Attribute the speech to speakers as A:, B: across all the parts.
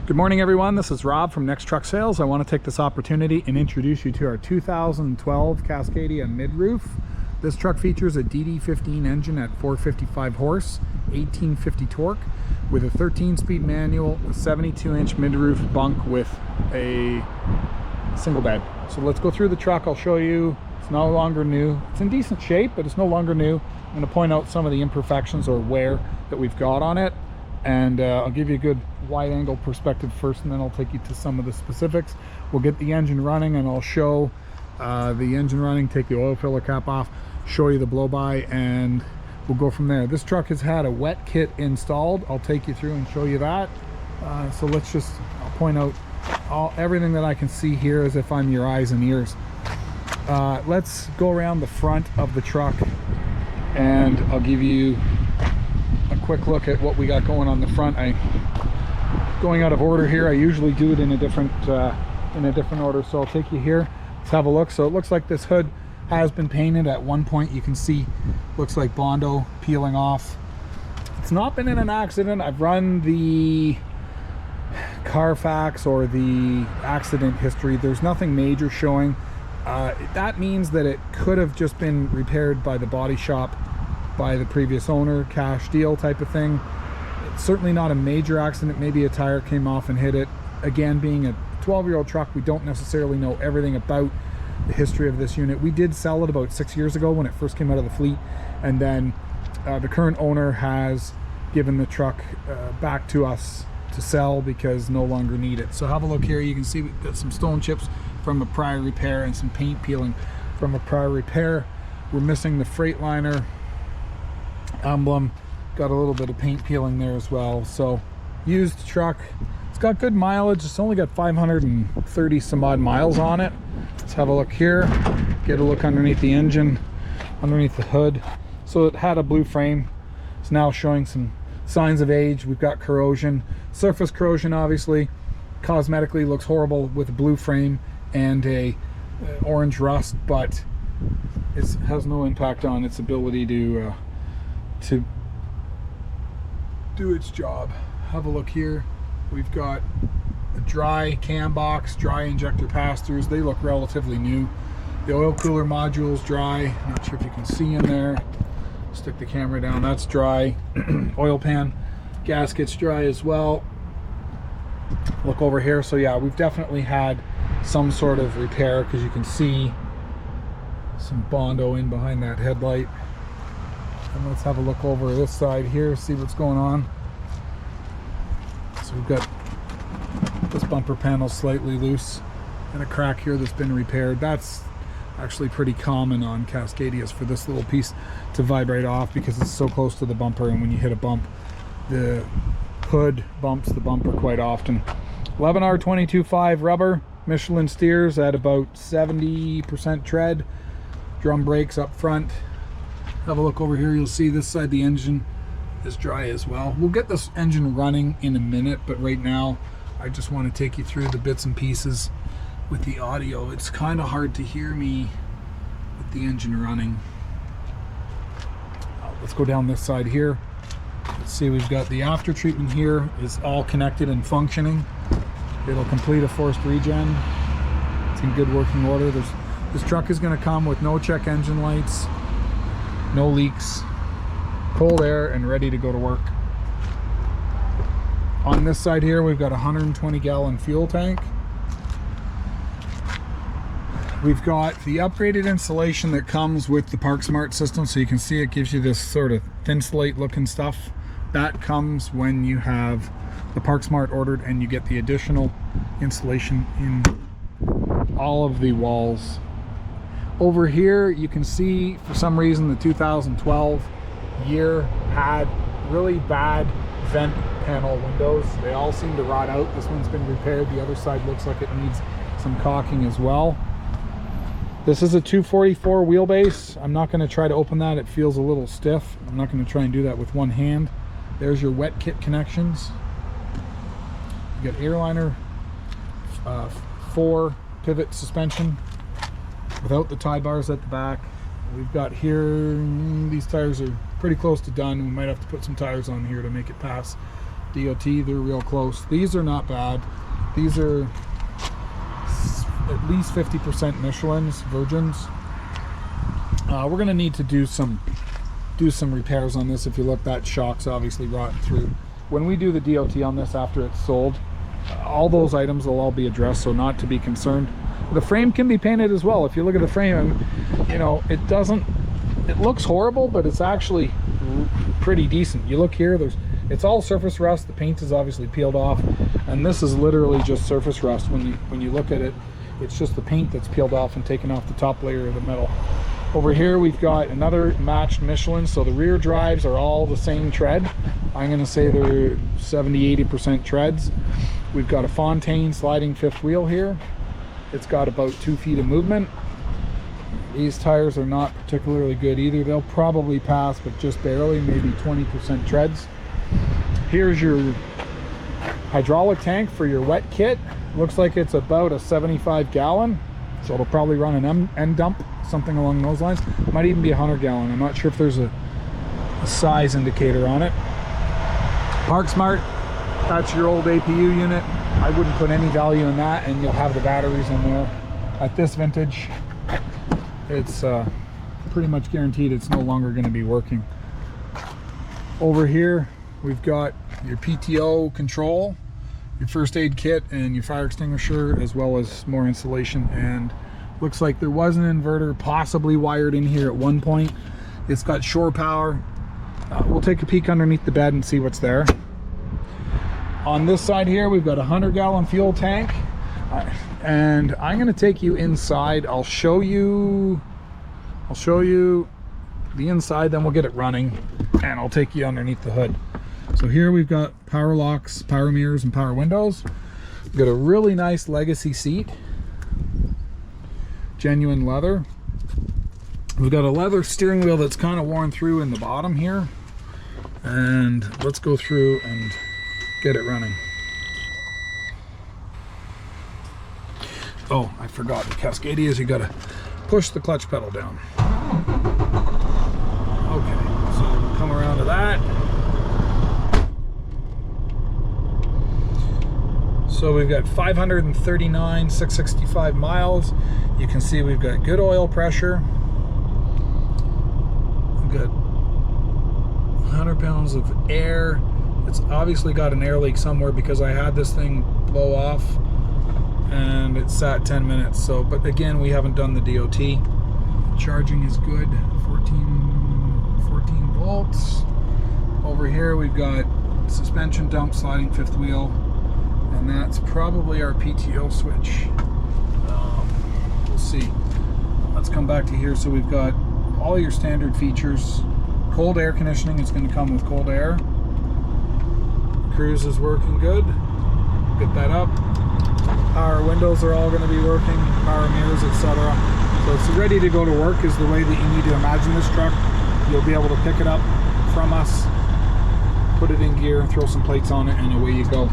A: Good morning everyone, this is Rob from Next Truck Sales. I want to take this opportunity and introduce you to our 2012 Cascadia mid-roof. This truck features a DD15 engine at 455 horse, 1850 torque, with a 13-speed manual, a 72-inch mid-roof bunk with a single bed. So let's go through the truck. I'll show you. It's no longer new. It's in decent shape, but it's no longer new. I'm going to point out some of the imperfections or wear that we've got on it. And I'll give you a good wide angle perspective first, and then I'll take you to some of the specifics. We'll get the engine running and I'll show the engine running, take the oil filler cap off, show you the blow-by, and we'll go from there. This truck has had a wet kit installed. I'll take you through and show you that. So let's just, I'll point out everything that I can see here as if I'm your eyes and ears. Let's go around the front of the truck and I'll give you a quick look at what we got going on the front. Going out of order here. I usually do it in a different order, so I'll take you here. Let's have a look. So it looks like this hood has been painted. At one point you can see looks like Bondo peeling off. It's not been in an accident. I've run the Carfax or the accident history. There's nothing major showing. That means that it could have just been repaired by the body shop, by the previous owner, cash deal type of thing. It's certainly not a major accident. Maybe a tire came off and hit it. Again, being a 12-year-old truck, we don't necessarily know everything about the history of this unit. We did sell it about 6 years ago when it first came out of the fleet, and then the current owner has given the truck back to us to sell because no longer need it. So have a look here. You can see we've got some stone chips from a prior repair and some paint peeling from a prior repair. We're missing the Freightliner emblem, got a little bit of paint peeling there as well. So used truck, it's got good mileage. It's only got 530 some odd miles on it. Let's have a look here, get a look underneath the engine, underneath the hood. So it had a blue frame. It's now showing some signs of age. We've got corrosion, surface corrosion. Obviously cosmetically looks horrible with a blue frame and a orange rust, but it has no impact on its ability to do its job. Have a look here. We've got a dry cam box, dry injector pass-throughs. They look relatively new. The oil cooler module's dry. Not sure if you can see in there. Stick the camera down. That's dry. Oil pan gasket's dry as well. Look over here. So yeah, we've definitely had some sort of repair because you can see some Bondo in behind that headlight. And let's have a look over this side here, see what's going on. So we've got this bumper panel slightly loose and a crack here that's been repaired. That's actually pretty common on Cascadias for this little piece to vibrate off because it's so close to the bumper, and when you hit a bump, the hood bumps the bumper quite often. 11R22.5 rubber, Michelin steers at about 70% tread, drum brakes up front. Have a look over here. You'll see this side the engine is dry as well. We'll get this engine running in a minute, but right now I just want to take you through the bits and pieces with the audio. It's kind of hard to hear me with the engine running. Let's go down this side here. Let's see, we've got the after treatment here is all connected and functioning. It'll complete a forced regen. It's in good working order. This truck is going to come with no check engine lights, no leaks, cold air, and ready to go to work. On this side here, we've got a 120-gallon fuel tank. We've got the upgraded insulation that comes with the Park Smart system, so you can see it gives you this sort of thin slate looking stuff. That comes when you have the Park Smart ordered, and you get the additional insulation in all of the walls. Over here you can see, for some reason, the 2012 year had really bad vent panel windows. They all seem to rot out. This one's been repaired. The other side looks like it needs some caulking as well. This is a 244 wheelbase. I'm not going to try to open that. It feels a little stiff. I'm not going to try and do that with one hand. There's your wet kit connections. You got Airliner 4 pivot suspension without the tie bars at the back. We've got here, these tires are pretty close to done. We might have to put some tires on here to make it pass DOT, they're real close. These are not bad. These are at least 50% Michelins, Virgins. We're gonna need to do some repairs on this. If you look, that shock's obviously rotten through. When we do the DOT on this after it's sold, all those items will all be addressed, so not to be concerned. The frame can be painted as well. If you look at the frame, you know, it looks horrible, but it's actually pretty decent. You look here, it's all surface rust. The paint is obviously peeled off, and this is literally just surface rust. When you look at it, it's just the paint that's peeled off and taken off the top layer of the metal. Over here we've got another matched Michelin, so the rear drives are all the same tread. I'm going to say they're 70-80% treads. We've got a Fontaine sliding fifth wheel here. It's got about 2 feet of movement. These tires are not particularly good either. They'll probably pass, but just barely, maybe 20% treads. Here's your hydraulic tank for your wet kit. Looks like it's about a 75 gallon, so it'll probably run an end dump, something along those lines. Might even be 100 gallon. I'm not sure if there's a size indicator on it. Park Smart, that's your old APU unit. I wouldn't put any value in that, and you'll have the batteries in there. At this vintage, it's pretty much guaranteed it's no longer going to be working. Over here we've got your PTO control, your first aid kit, and your fire extinguisher, as well as more insulation. And looks like there was an inverter possibly wired in here at one point. It's got shore power. We'll take a peek underneath the bed and see what's there. On this side here we've got a 100-gallon fuel tank, and I'm going to take you inside. I'll show you the inside, then we'll get it running, and I'll take you underneath the hood. So here we've got power locks, power mirrors, and power windows. We've got a really nice Legacy seat, genuine leather. We've got a leather steering wheel that's kind of worn through in the bottom here, and let's go through and get it running. Oh, I forgot, the Cascadia is you gotta push the clutch pedal down. Okay, so we'll come around to that. So we've got 539,665 miles. You can see we've got good oil pressure. We've got 100 pounds of air. It's obviously got an air leak somewhere because I had this thing blow off and it sat 10 minutes. So, but again, we haven't done the DOT. Charging is good, 14 volts. Over here we've got suspension dump, sliding fifth wheel, and that's probably our PTO switch. We'll see. Let's come back to here. So we've got all your standard features. Cold air conditioning is going to come with cold air. Cruise is working good. Get that up. Power windows are all going to be working. Power mirrors, etc. So it's ready to go to work is the way that you need to imagine this truck. You'll be able to pick it up from us, put it in gear, throw some plates on it, and away you go.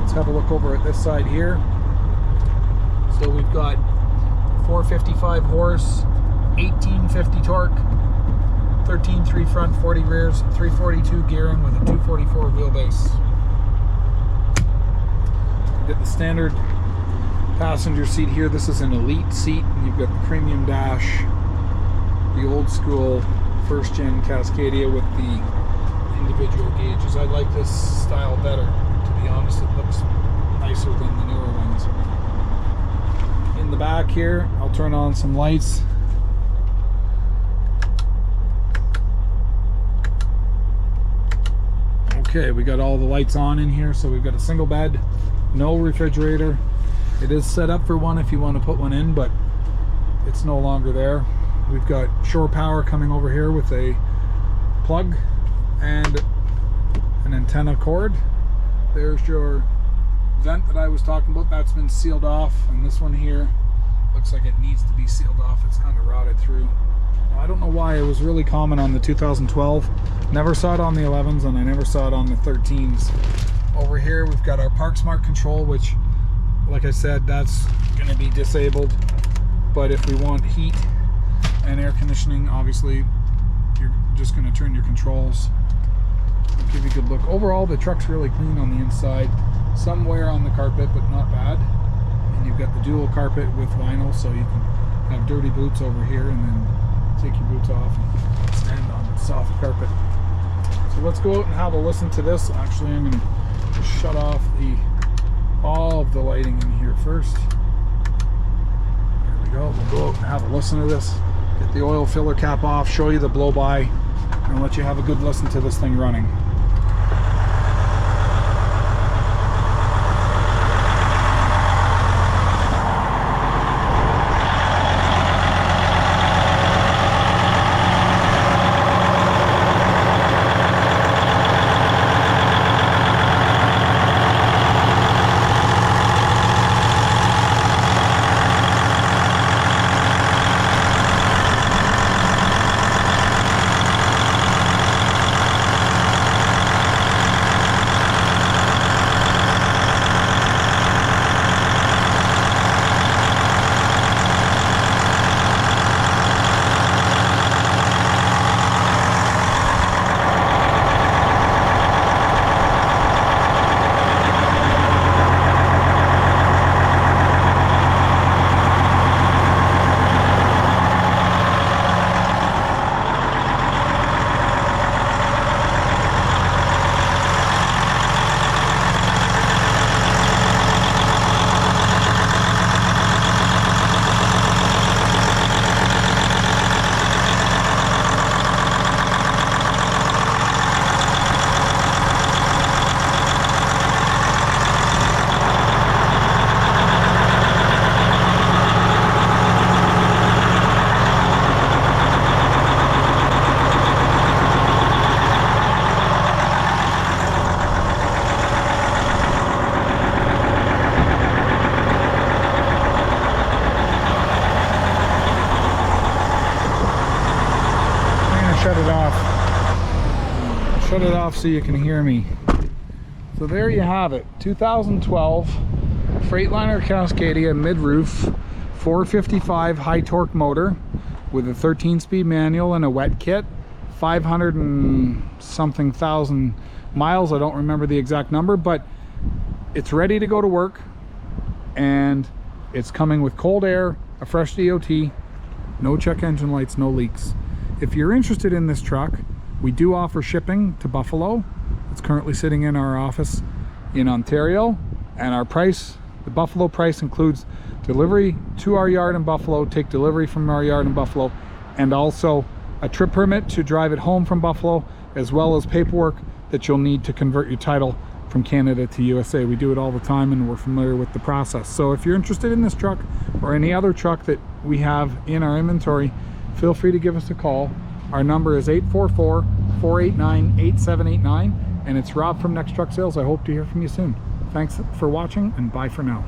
A: Let's have a look over at this side here. So we've got 455 horse, 1850 torque, 13.3 front, 40 rears, 342 gearing with a 244 wheelbase. You get the standard passenger seat here. This is an elite seat, and you've got the premium dash, the old school first gen Cascadia with the individual gauges. I like this style better, to be honest. It looks nicer than the newer ones. In the back here, I'll turn on some lights. Okay, we got all the lights on in here. So we've got a single bed, no refrigerator. It is set up for one if you want to put one in, but it's no longer there. We've got shore power coming over here with a plug and an antenna cord. There's your vent that I was talking about. That's been sealed off, and this one here looks like it needs to be sealed off. It's kind of rotted through. I don't know why. It was really common on the 2012. Never saw it on the 11s, and I never saw it on the 13s. Over here we've got our Park Smart control, which, like I said, that's going to be disabled. But if we want heat and air conditioning, obviously you're just going to turn your controls. give you a good look. Overall, the truck's really clean on the inside. Some wear on the carpet, but not bad. And you've got the dual carpet with vinyl, so you can have dirty boots over here and then take your boots off and stand on soft carpet. So let's go out and have a listen to this. Actually, I'm going to shut off all of the lighting in here first. There we go. We'll go out and have a listen to this. Get the oil filler cap off, show you the blow by, and let you have a good listen to this thing running. Shut it off so you can hear me. So there you have it, 2012 Freightliner Cascadia mid-roof 455 high torque motor with a 13-speed manual and a wet kit, 500 and something thousand miles. I don't remember the exact number, but it's ready to go to work, and it's coming with cold air, a fresh DOT, no check engine lights, no leaks. If you're interested in this truck, we do offer shipping to Buffalo. It's currently sitting in our office in Ontario, and our price, the Buffalo price, includes delivery to our yard in Buffalo, take delivery from our yard in Buffalo, and also a trip permit to drive it home from Buffalo, as well as paperwork that you'll need to convert your title from Canada to USA. We do it all the time, and we're familiar with the process. So if you're interested in this truck or any other truck that we have in our inventory, feel free to give us a call. Our number is 844-489-8789, and it's Rob from Next Truck Sales. I hope to hear from you soon. Thanks for watching, and bye for now.